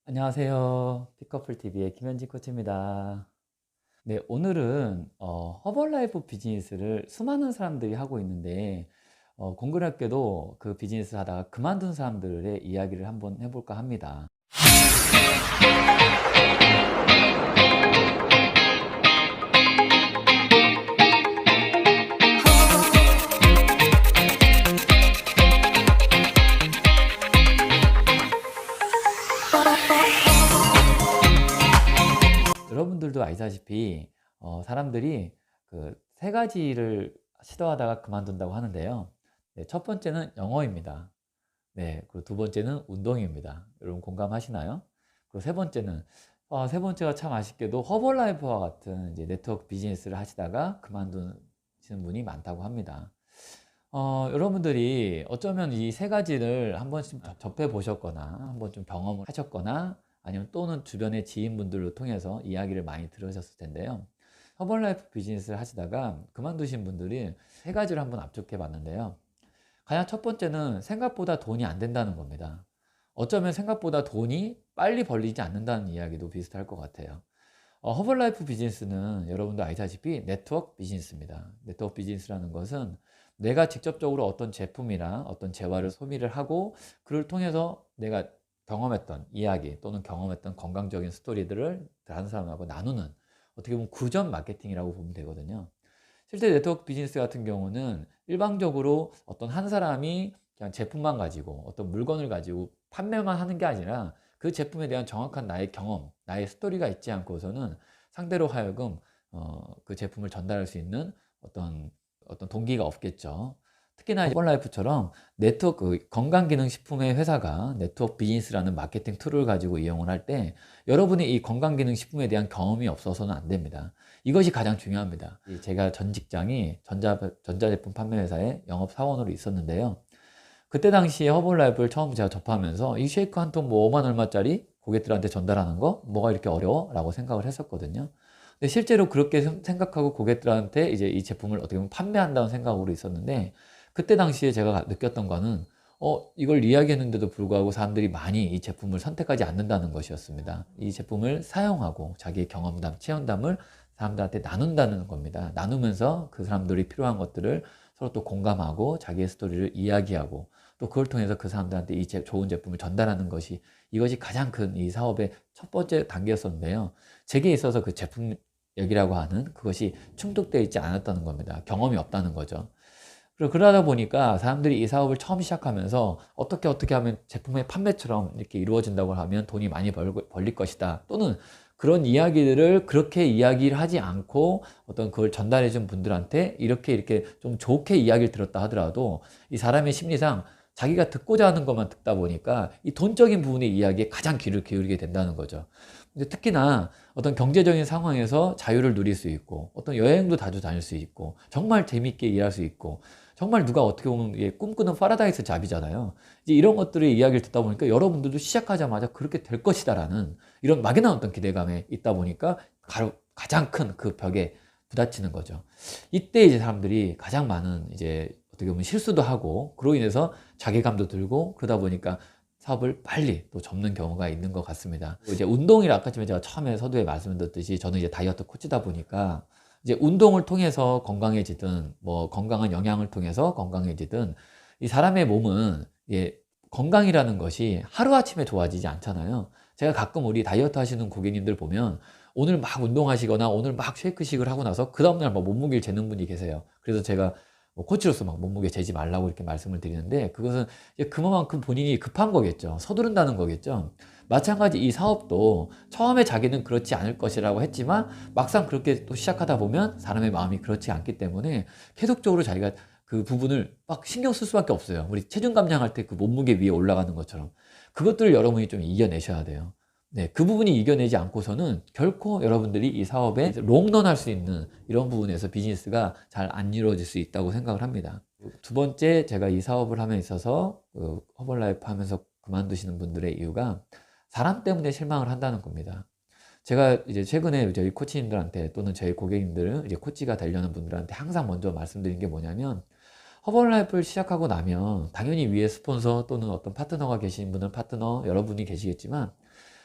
안녕하세요. 피커플TV의 김현진 코치입니다. 네, 오늘은 허벌라이프 비즈니스를 수많은 사람들이 하고 있는데 공교롭게도 그 비즈니스 하다가 그만둔 사람들의 이야기를 한번 해볼까 합니다. 여러분들도 아시다시피 사람들이 그 세 가지를 시도하다가 그만둔다고 하는데요. 네, 첫 번째는 영어입니다. 네, 그리고 두 번째는 운동입니다. 여러분 공감하시나요? 그리고 세 번째가 참 아쉽게도 허벌라이프와 같은 이제 네트워크 비즈니스를 하시다가 그만두시는 분이 많다고 합니다. 여러분들이 어쩌면 이 세 가지를 한 번씩 접해 보셨거나 한번 좀 경험을 하셨거나 아니면 또는 주변의 지인분들을 통해서 이야기를 많이 들으셨을 텐데요. 허벌라이프 비즈니스를 하시다가 그만두신 분들이 세 가지를 한번 압축해 봤는데요. 가장 첫 번째는 생각보다 돈이 안 된다는 겁니다. 어쩌면 생각보다 돈이 빨리 벌리지 않는다는 이야기도 비슷할 것 같아요. 허벌라이프 비즈니스는 여러분도 아시다시피 네트워크 비즈니스입니다. 네트워크 비즈니스라는 것은 내가 직접적으로 어떤 제품이나 어떤 재화를 소비를 하고 그를 통해서 내가 경험했던 이야기 또는 경험했던 건강적인 스토리들을 다른 사람하고 나누는, 어떻게 보면 구전 마케팅이라고 보면 되거든요. 실제 네트워크 비즈니스 같은 경우는 일방적으로 어떤 한 사람이 그냥 제품만 가지고 어떤 물건을 가지고 판매만 하는 게 아니라 그 제품에 대한 정확한 나의 경험, 나의 스토리가 있지 않고서는 상대로 하여금 그 제품을 전달할 수 있는 어떤 동기가 없겠죠. 특히나 허벌라이프처럼 네트워크 건강기능식품의 회사가 네트워크 비즈니스라는 마케팅 툴을 가지고 이용을 할 때 여러분이 이 건강기능식품에 대한 경험이 없어서는 안 됩니다. 이것이 가장 중요합니다. 제가 전 직장이 전자제품 판매회사의 영업사원으로 있었는데요. 그때 당시에 허벌라이프를 처음 제가 접하면서 이 쉐이크 한 통 뭐 5만 얼마짜리 고객들한테 전달하는 거 뭐가 이렇게 어려워? 라고 생각을 했었거든요. 근데 실제로 그렇게 생각하고 고객들한테 이제 이 제품을 어떻게 보면 판매한다는 생각으로 있었는데, 그때 당시에 제가 느꼈던 거는 이걸 이야기했는데도 불구하고 사람들이 많이 이 제품을 선택하지 않는다는 것이었습니다. 이 제품을 사용하고 자기의 경험담, 체험담을 사람들한테 나눈다는 겁니다. 나누면서 그 사람들이 필요한 것들을 서로 또 공감하고 자기의 스토리를 이야기하고 또 그걸 통해서 그 사람들한테 이 좋은 제품을 전달하는 것이, 이것이 가장 큰 이 사업의 첫 번째 단계였었는데요. 제게 있어서 그 제품 얘기라고 하는 그것이 충족되어 있지 않았다는 겁니다. 경험이 없다는 거죠. 그리고 그러다 보니까 사람들이 이 사업을 처음 시작하면서 어떻게 하면 제품의 판매처럼 이렇게 이루어진다고 하면 돈이 많이 벌릴 것이다, 또는 그런 이야기들을 그렇게 이야기를 하지 않고 어떤 그걸 전달해 준 분들한테 이렇게 좀 좋게 이야기를 들었다 하더라도 이 사람의 심리상 자기가 듣고자 하는 것만 듣다 보니까 이 돈적인 부분의 이야기에 가장 귀를 기울이게 된다는 거죠. 근데 특히나 어떤 경제적인 상황에서 자유를 누릴 수 있고 어떤 여행도 자주 다닐 수 있고 정말 재밌게 일할 수 있고 정말 누가 어떻게 보면 이게 꿈꾸는 파라다이스 잡이잖아요. 이제 이런 것들의 이야기를 듣다 보니까 여러분들도 시작하자마자 그렇게 될 것이다라는 이런 막연한 어떤 기대감에 있다 보니까 가장 큰 그 벽에 부딪히는 거죠. 이때 이제 사람들이 가장 많은 이제 어떻게 보면 실수도 하고 그로 인해서 자괴감도 들고 그러다 보니까 사업을 빨리 또 접는 경우가 있는 것 같습니다. 이제 운동이라 아까 전에 제가 처음에 서두에 말씀드렸듯이 저는 이제 다이어트 코치다 보니까 이제 운동을 통해서 건강해지든 뭐 건강한 영양을 통해서 건강해지든 이 사람의 몸은 건강이라는 것이 하루아침에 좋아지지 않잖아요. 제가 가끔 우리 다이어트 하시는 고객님들 보면 오늘 막 운동하시거나 오늘 막 쉐이크식을 하고 나서 그 다음날 막 몸무게를 재는 분이 계세요. 그래서 제가 뭐 코치로서 막 몸무게 재지 말라고 이렇게 말씀을 드리는데, 그것은 그만큼 본인이 급한 거겠죠. 서두른다는 거겠죠. 마찬가지 이 사업도 처음에 자기는 그렇지 않을 것이라고 했지만 막상 그렇게 또 시작하다 보면 사람의 마음이 그렇지 않기 때문에 계속적으로 자기가 그 부분을 막 신경 쓸 수밖에 없어요. 우리 체중 감량할 때 그 몸무게 위에 올라가는 것처럼 그것들을 여러분이 좀 이겨내셔야 돼요. 네, 그 부분이 이겨내지 않고서는 결코 여러분들이 이 사업에 롱런 할 수 있는 이런 부분에서 비즈니스가 잘 안 이루어질 수 있다고 생각을 합니다. 두 번째, 제가 이 사업을 함에 있어서 허벌라이프 하면서 그만두시는 분들의 이유가 사람 때문에 실망을 한다는 겁니다. 제가 이제 최근에 저희 코치님들한테 또는 저희 고객님들은 이제 코치가 되려는 분들한테 항상 먼저 말씀드린 게 뭐냐면, 허벌라이프를 시작하고 나면 당연히 위에 스폰서 또는 어떤 파트너가 계신 분은 파트너 여러분이 계시겠지만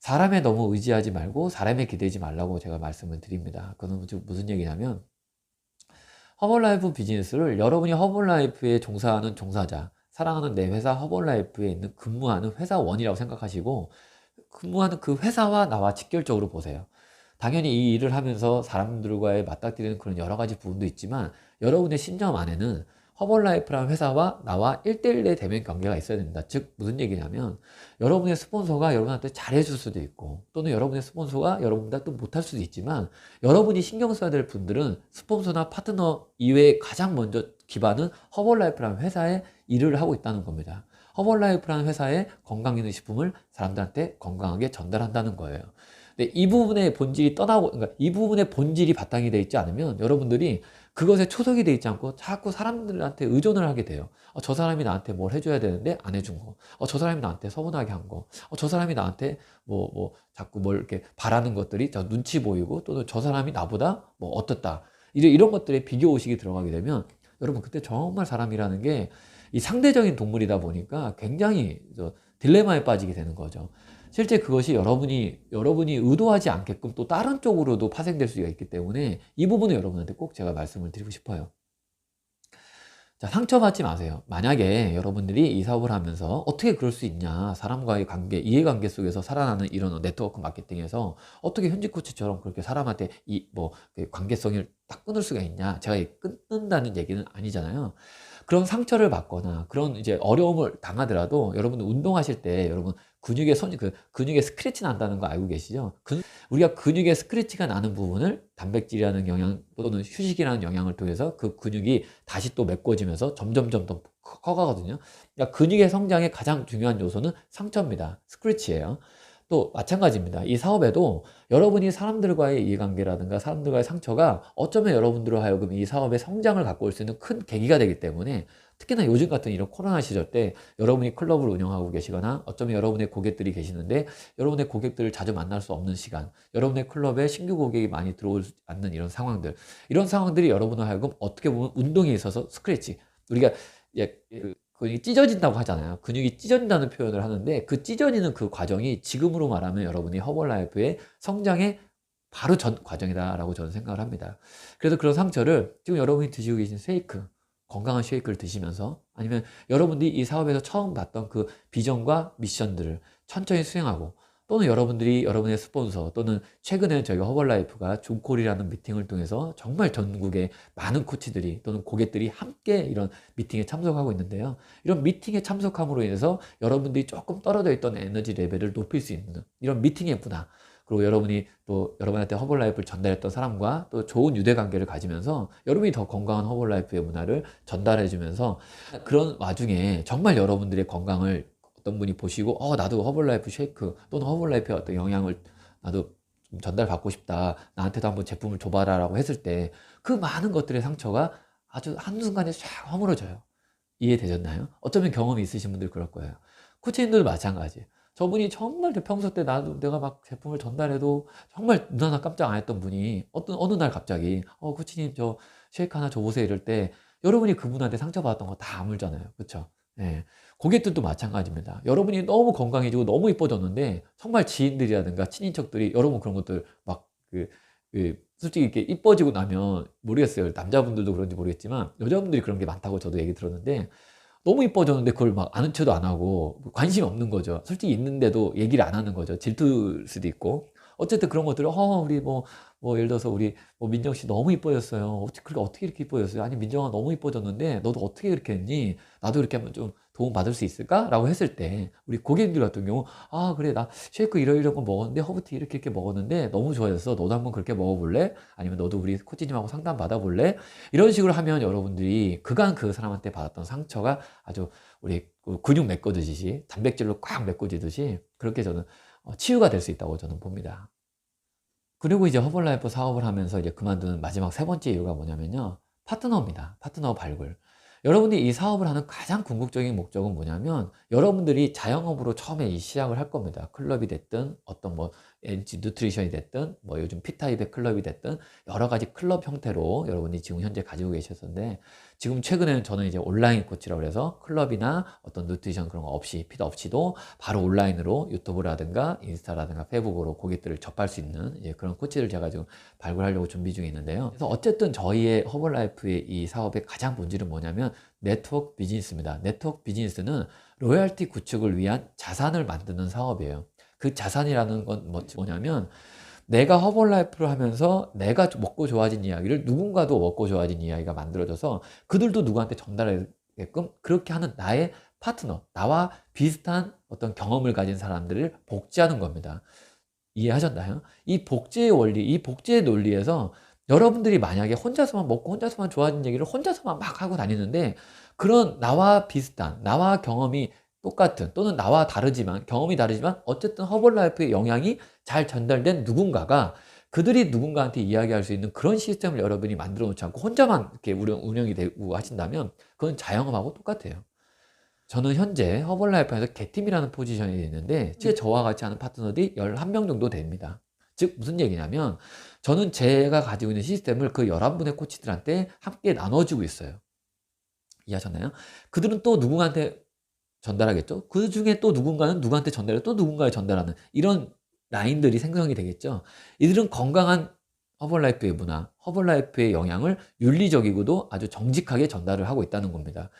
사람에 너무 의지하지 말고 사람에 기대지 말라고 제가 말씀을 드립니다. 그건 무슨 얘기냐면 허벌라이프 비즈니스를 여러분이 허벌라이프에 종사하는 종사자, 사랑하는 내 회사 허벌라이프에 있는 근무하는 회사원이라고 생각하시고 근무하는 그 회사와 나와 직결적으로 보세요. 당연히 이 일을 하면서 사람들과의 맞닥뜨리는 그런 여러 가지 부분도 있지만 여러분의 신념 안에는 허벌라이프라는 회사와 나와 1대1의 대면 관계가 있어야 됩니다. 즉 무슨 얘기냐면 여러분의 스폰서가 여러분한테 잘해줄 수도 있고 또는 여러분의 스폰서가 여러분보다 또 못할 수도 있지만 여러분이 신경 써야 될 분들은 스폰서나 파트너 이외에 가장 먼저 기반은 허벌라이프라는 회사에 일을 하고 있다는 겁니다. 허벌라이프라는 회사의 건강기능식품을 사람들한테 건강하게 전달한다는 거예요. 근데 이 부분의 본질이 떠나고, 그러니까 이 부분의 본질이 바탕이 되어 있지 않으면 여러분들이 그것에 초석이 되어 있지 않고 자꾸 사람들한테 의존을 하게 돼요. 저 사람이 나한테 뭘 해줘야 되는데 안 해준 거. 저 사람이 나한테 서운하게 한 거. 저 사람이 나한테 자꾸 뭘 이렇게 바라는 것들이 저 눈치 보이고 또는 저 사람이 나보다 뭐 어떻다. 이런 것들에 비교 의식이 들어가게 되면 여러분 그때 정말 사람이라는 게 이 상대적인 동물이다 보니까 굉장히 딜레마에 빠지게 되는 거죠. 실제 그것이 여러분이 의도하지 않게끔 또 다른 쪽으로도 파생될 수가 있기 때문에 이 부분을 여러분한테 꼭 제가 말씀을 드리고 싶어요. 자, 상처받지 마세요. 만약에 여러분들이 이 사업을 하면서 어떻게 그럴 수 있냐, 사람과의 관계, 이해관계 속에서 살아나는 이런 네트워크 마케팅에서 어떻게 현지 코치처럼 그렇게 사람한테 관계성을 딱 끊을 수가 있냐, 제가 끊는다는 얘기는 아니잖아요. 그런 상처를 받거나 그런 이제 어려움을 당하더라도 여러분 운동하실 때 여러분 근육에 스크래치 난다는 거 알고 계시죠? 우리가 근육에 스크래치가 나는 부분을 단백질이라는 영양 또는 휴식이라는 영향을 통해서 그 근육이 다시 또 메꿔지면서 점점점 더 커가거든요. 그러니까 근육의 성장의 가장 중요한 요소는 상처입니다. 스크래치예요. 또 마찬가지입니다. 이 사업에도 여러분이 사람들과의 이해관계라든가 사람들과의 상처가 어쩌면 여러분들로 하여금 이 사업의 성장을 갖고 올 수 있는 큰 계기가 되기 때문에 특히나 요즘 같은 이런 코로나 시절 때 여러분이 클럽을 운영하고 계시거나 어쩌면 여러분의 고객들이 계시는데 여러분의 고객들을 자주 만날 수 없는 시간, 여러분의 클럽에 신규 고객이 많이 들어오지 않는 이런 상황들이 여러분을 하여금 어떻게 보면 운동에 있어서 스크래치, 우리가 근육이 찢어진다고 하잖아요. 근육이 찢어진다는 표현을 하는데 그 찢어지는 그 과정이 지금으로 말하면 여러분이 허벌라이프의 성장의 바로 전 과정이다라고 저는 생각을 합니다. 그래서 그런 상처를 지금 여러분이 드시고 계신 건강한 쉐이크를 드시면서 아니면 여러분들이 이 사업에서 처음 봤던 그 비전과 미션들을 천천히 수행하고 또는 여러분들이 여러분의 스폰서 또는 최근에 저희가 허벌라이프가 줌콜이라는 미팅을 통해서 정말 전국의 많은 코치들이 또는 고객들이 함께 이런 미팅에 참석하고 있는데요. 이런 미팅에 참석함으로 인해서 여러분들이 조금 떨어져 있던 에너지 레벨을 높일 수 있는 이런 미팅의 문화, 그리고 여러분이 또 여러분한테 허벌라이프를 전달했던 사람과 또 좋은 유대관계를 가지면서 여러분이 더 건강한 허벌라이프의 문화를 전달해 주면서 그런 와중에 정말 여러분들의 건강을 어떤 분이 보시고 나도 허벌라이프 쉐이크 또는 허벌라이프의 어떤 영향을 나도 좀 전달받고 싶다, 나한테도 한번 제품을 줘봐라 라고 했을 때 그 많은 것들의 상처가 아주 한순간에 쫙 허물어져요. 이해되셨나요? 어쩌면 경험이 있으신 분들 그럴 거예요. 코치님들도 마찬가지. 저분이 정말 평소 때 내가 막 제품을 전달해도 정말 눈 하나 깜짝 안 했던 분이 어느 날 갑자기 코치님 저 쉐이크 하나 줘보세요 이럴 때 여러분이 그분한테 상처받았던 거 다 아물잖아요. 그렇죠? 예. 고객들도 마찬가지입니다. 여러분이 너무 건강해지고 너무 이뻐졌는데 정말 지인들이라든가 친인척들이 여러분 그런 것들 솔직히 이렇게 이뻐지고 나면 모르겠어요. 남자분들도 그런지 모르겠지만 여자분들이 그런 게 많다고 저도 얘기 들었는데 너무 이뻐졌는데 그걸 막 아는 척도 안 하고 관심이 없는 거죠. 솔직히 있는데도 얘기를 안 하는 거죠. 질투일 수도 있고. 어쨌든 그런 것들을 우리 예를 들어서 우리 민정 씨 너무 이뻐졌어요. 어떻게 이렇게 이뻐졌어요? 아니 민정아 너무 이뻐졌는데 너도 어떻게 이렇게 했니? 나도 이렇게 하면 좀 도움 받을 수 있을까? 라고 했을 때 우리 고객님들 같은 경우 그래 나 쉐이크 이런 거 먹었는데 허브티 이렇게 먹었는데 너무 좋아졌어. 너도 한번 그렇게 먹어볼래? 아니면 너도 우리 코치님하고 상담 받아볼래? 이런 식으로 하면 여러분들이 그간 그 사람한테 받았던 상처가 아주 우리 근육 메꿔지듯이 단백질로 꽉 메꿔지듯이 그렇게 저는 치유가 될 수 있다고 저는 봅니다. 그리고 이제 허벌라이프 사업을 하면서 이제 그만두는 마지막 세 번째 이유가 뭐냐면요. 파트너입니다. 파트너 발굴. 여러분들이 이 사업을 하는 가장 궁극적인 목적은 뭐냐면 여러분들이 자영업으로 처음에 시작을 할 겁니다. 클럽이 됐든 어떤 NG 누트리션이 됐든 요즘 P타입의 클럽이 됐든 여러 가지 클럽 형태로 여러분이 지금 현재 가지고 계셨는데 지금 최근에는 저는 이제 온라인 코치라고 해서 클럽이나 어떤 누트리션 그런 거 없이 피드 없이도 바로 온라인으로 유튜브라든가 인스타라든가 페이북으로 고객들을 접할 수 있는 이제 그런 코치를 제가 지금 발굴하려고 준비 중에 있는데요. 그래서 어쨌든 저희의 허벌라이프의 이 사업의 가장 본질은 뭐냐면 네트워크 비즈니스입니다. 네트워크 비즈니스는 로열티 구축을 위한 자산을 만드는 사업이에요. 그 자산이라는 건 뭐냐면 내가 허벌라이프를 하면서 내가 먹고 좋아진 이야기를 누군가도 먹고 좋아진 이야기가 만들어져서 그들도 누구한테 전달하게끔 그렇게 하는 나의 파트너, 나와 비슷한 어떤 경험을 가진 사람들을 복제하는 겁니다. 이해하셨나요? 이 복제의 원리, 이 복제의 논리에서 여러분들이 만약에 혼자서만 먹고 혼자서만 좋아진 얘기를 혼자서만 막 하고 다니는데 그런 나와 비슷한, 나와 경험이 똑같은 또는 나와 다르지만 경험이 다르지만 어쨌든 허벌라이프의 영향이 잘 전달된 누군가가 그들이 누군가한테 이야기할 수 있는 그런 시스템을 여러분이 만들어 놓지 않고 혼자만 이렇게 운영이 되고 하신다면 그건 자영업하고 똑같아요. 저는 현재 허벌라이프에서 개팀이라는 포지션이 있는데 실제 저와 같이 하는 파트너들이 11명 정도 됩니다. 즉 무슨 얘기냐면 저는 제가 가지고 있는 시스템을 그 11분의 코치들한테 함께 나눠주고 있어요. 이해하셨나요? 그들은 또 누군가한테 전달하겠죠. 그 중에 또 누군가는 누구한테 전달해 또 누군가에 전달하는 이런 라인들이 생성이 되겠죠. 이들은 건강한 허벌라이프의 문화, 허벌라이프의 영향을 윤리적이고도 아주 정직하게 전달을 하고 있다는 겁니다.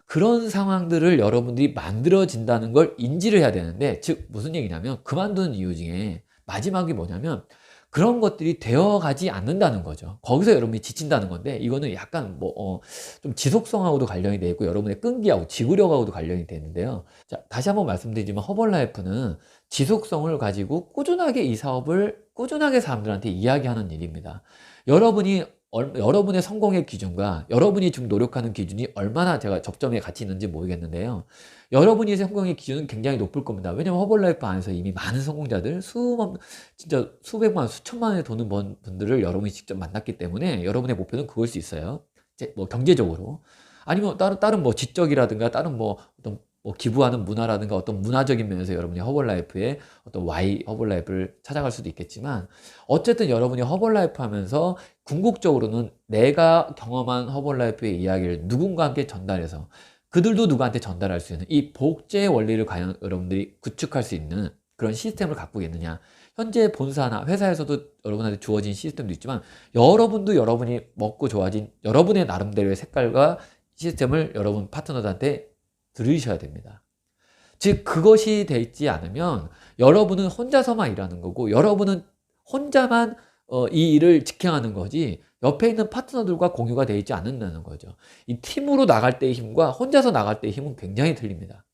그런 상황들을 여러분들이 만들어진다는 걸 인지를 해야 되는데, 즉 무슨 얘기냐면 그만두는 이유 중에 마지막이 뭐냐면 그런 것들이 되어가지 않는다는 거죠. 거기서 여러분이 지친다는 건데 이거는 약간 좀 지속성하고도 관련이 되어 있고 여러분의 끈기하고 지구력하고도 관련이 되는데요. 자, 다시 한번 말씀드리지만 허벌라이프는 지속성을 가지고 꾸준하게 이 사업을 꾸준하게 사람들한테 이야기하는 일입니다. 여러분의 성공의 기준과 여러분이 지금 노력하는 기준이 얼마나 제가 접점에 같이 있는지 모르겠는데요. 여러분이 성공의 기준은 굉장히 높을 겁니다. 왜냐면 허벌라이프 안에서 이미 많은 성공자들, 진짜 수백만, 수천만의 돈을 번 분들을 여러분이 직접 만났기 때문에 여러분의 목표는 그걸 수 있어요. 뭐 경제적으로. 아니면 다른 뭐 지적이라든가 다른 어떤 기부하는 문화라든가 어떤 문화적인 면에서 여러분이 허벌라이프의 어떤 허벌라이프를 찾아갈 수도 있겠지만 어쨌든 여러분이 허벌라이프 하면서 궁극적으로는 내가 경험한 허벌라이프의 이야기를 누군가에게 전달해서 그들도 누구한테 전달할 수 있는 이 복제의 원리를 과연 여러분들이 구축할 수 있는 그런 시스템을 갖고 있느냐. 현재 본사나 회사에서도 여러분한테 주어진 시스템도 있지만 여러분도 여러분이 먹고 좋아진 여러분의 나름대로의 색깔과 시스템을 여러분 파트너들한테 들으셔야 됩니다. 즉 그것이 돼 있지 않으면 여러분은 혼자서만 일하는 거고 여러분은 혼자만 이 일을 직행하는 거지 옆에 있는 파트너들과 공유가 되어 있지 않는다는 거죠. 이 팀으로 나갈 때의 힘과 혼자서 나갈 때의 힘은 굉장히 틀립니다.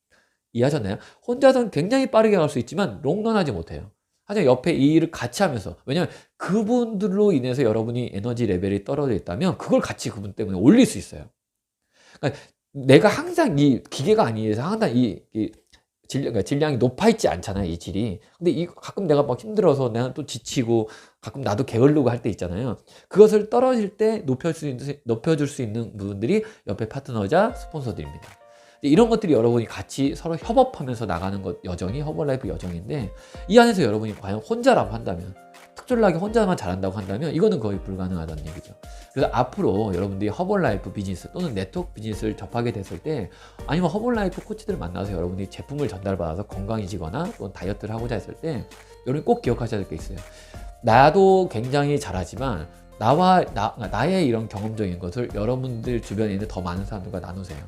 이해하셨나요? 혼자서는 굉장히 빠르게 갈 수 있지만 롱런하지 못해요. 하지만 옆에 이 일을 같이 하면서 왜냐하면 그분들로 인해서 여러분이 에너지 레벨이 떨어져 있다면 그걸 같이 그분 때문에 올릴 수 있어요. 그러니까 내가 항상 이 기계가 아니어서 항상 그러니까 질량이 높아 있지 않잖아요, 이 질이. 근데 가끔 내가 막 힘들어서 내가 또 지치고 가끔 나도 게으르고 할 때 있잖아요. 그것을 떨어질 때 높여줄 수 있는 부분들이 옆에 파트너자 스폰서들입니다. 이런 것들이 여러분이 같이 서로 협업하면서 나가는 여정이 허벌라이프 여정인데 이 안에서 여러분이 과연 혼자라고 한다면 특출나게 혼자만 잘한다고 한다면 이거는 거의 불가능하다는 얘기죠. 그래서 앞으로 여러분들이 허벌라이프 비즈니스 또는 네트워크 비즈니스를 접하게 됐을 때 아니면 허벌라이프 코치들을 만나서 여러분들이 제품을 전달받아서 건강해지거나 또는 다이어트를 하고자 했을 때 여러분이 꼭 기억하셔야 될 게 있어요. 나도 굉장히 잘하지만 나의 이런 경험적인 것을 여러분들 주변에 있는 더 많은 사람들과 나누세요.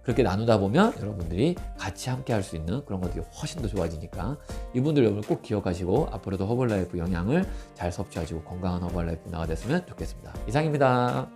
그렇게 나누다 보면 여러분들이 같이 함께 할 수 있는 그런 것들이 훨씬 더 좋아지니까 이분들 여러분 꼭 기억하시고 앞으로도 허벌라이프 영향을 잘 섭취하시고 건강한 허벌라이프 나가 됐으면 좋겠습니다. 이상입니다.